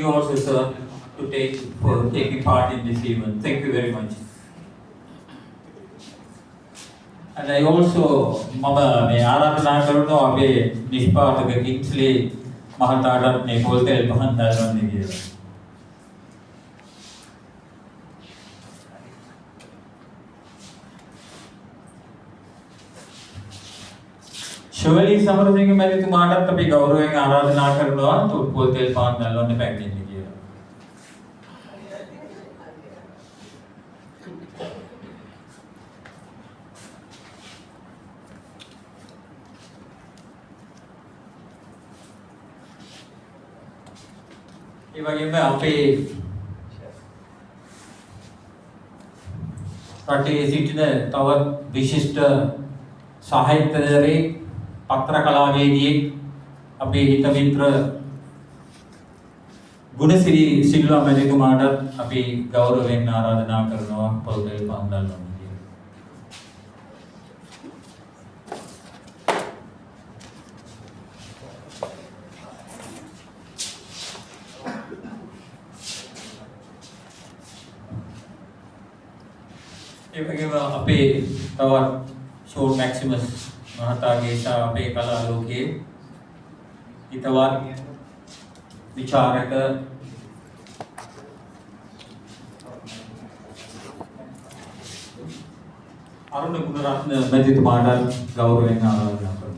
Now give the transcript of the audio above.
You also, sir, to for taking part in this event. Thank you very much. And I also මම මේ ආරාධනා කරනවා අපේ නිෂ්පාදක Kingsley මහතාට මේ පොල්තෙල් පහන් දාගන්න කියලා. ශෝලි සමරසිංහ මැතිතුමාටත් අපි ගෞරවයෙන් ආරාධනා කරනවා පොල්තෙල් පහන් දාගන්න පැමිණෙන්න කියලා. ඒ වගේම අපේ රටේ සිටින තවත් විශිෂ්ට සාහිත්‍යදරේ පත්‍ර කලාවේදියෙක් අපේ හිත මිත්‍ර ගුණසිරි සිල්වා මැතිතුමාට අපි ගෞරවයෙන් ආරාධනා කරනවා පොල්තෙල් පහන් දාගන්න. ඒ වගේම අපේ තවත් ෂෝන් මැක්සිමස් මහතාගේ සහ අපේ කලා ලෝකයේ හිතවත් විචාරක අරුණ ගුණරත්න මැතිතුමාට ගෞරවයෙන් ආරාධනා කරනවා.